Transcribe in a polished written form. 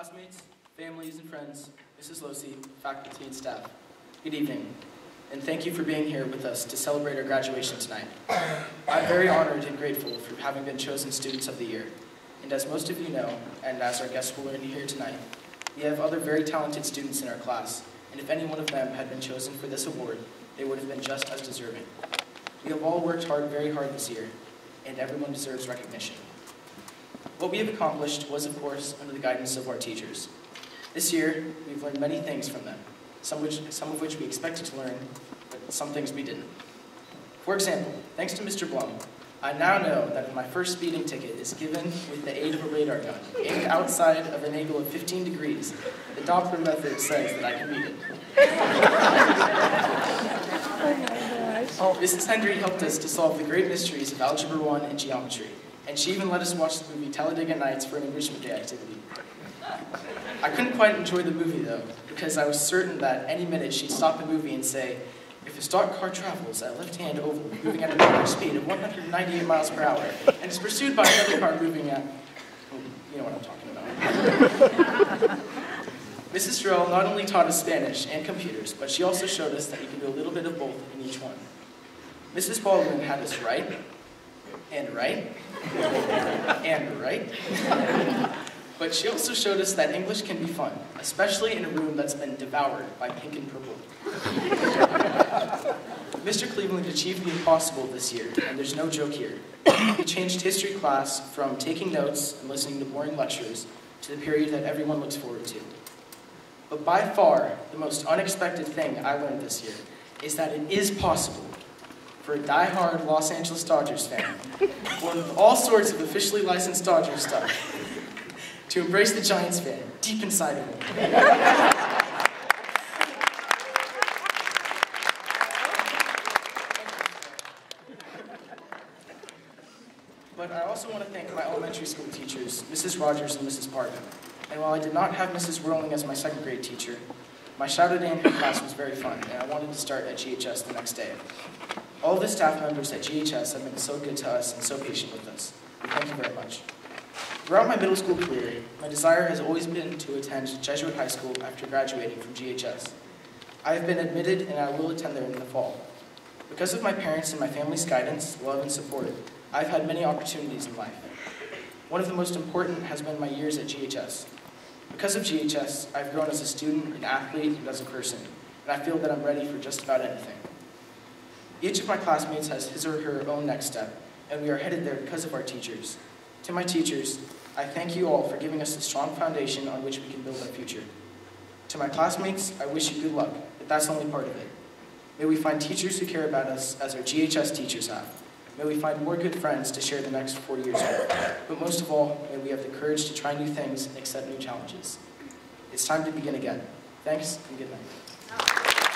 Classmates, families, and friends, Mrs. Losi, faculty, and staff, good evening, and thank you for being here with us to celebrate our graduation tonight. I'm very honored and grateful for having been chosen Students of the Year. And as most of you know, and as our guests will learn here tonight, we have other very talented students in our class, and if any one of them had been chosen for this award, they would have been just as deserving. We have all worked very hard this year, and everyone deserves recognition. What we have accomplished was, of course, under the guidance of our teachers. This year, we've learned many things from them, some of which we expected to learn, but some things we didn't. For example, thanks to Mr. Blum, I now know that if my first speeding ticket is given with the aid of a radar gun, aimed outside of an angle of 15 degrees, the Doppler method says that I can beat it. Mrs. Hendry helped us to solve the great mysteries of Algebra 1 and geometry, and she even let us watch the movie Talladega Nights for an enrichment day activity. I couldn't quite enjoy the movie, though, because I was certain that any minute she'd stop the movie and say, "If a stock car travels at left-hand oval, moving at an average speed of 198 miles per hour, and is pursued by another car moving at..." You know what I'm talking about. Mrs. Drell not only taught us Spanish and computers, but she also showed us that you can do a little bit of both in each one. Mrs. Baldwin had us write, and write, and write. But she also showed us that English can be fun, especially in a room that's been devoured by pink and purple. Mr. Cleveland achieved the impossible this year, and there's no joke here. He changed history class from taking notes and listening to boring lectures to the period that everyone looks forward to. But by far, the most unexpected thing I learned this year is that it is possible for a die-hard Los Angeles Dodgers fan, one with all sorts of officially licensed Dodgers stuff, to embrace the Giants fan deep inside of him. But I also want to thank my elementary school teachers, Mrs. Rogers and Mrs. Parvin. And while I did not have Mrs. Rowling as my second grade teacher, my shadow day in her class was very fun, and I wanted to start at GHS the next day. All of the staff members at GHS have been so good to us and so patient with us. Thank you very much. Throughout my middle school career, my desire has always been to attend Jesuit High School after graduating from GHS. I have been admitted and I will attend there in the fall. Because of my parents and my family's guidance, love, and support, I've had many opportunities in life. One of the most important has been my years at GHS. Because of GHS, I've grown as a student, an athlete, and as a person, and I feel that I'm ready for just about anything. Each of my classmates has his or her own next step, and we are headed there because of our teachers. To my teachers, I thank you all for giving us a strong foundation on which we can build our future. To my classmates, I wish you good luck, but that's only part of it. May we find teachers who care about us as our GHS teachers have. May we find more good friends to share the next 4 years with. But most of all, may we have the courage to try new things and accept new challenges. It's time to begin again. Thanks, and good night.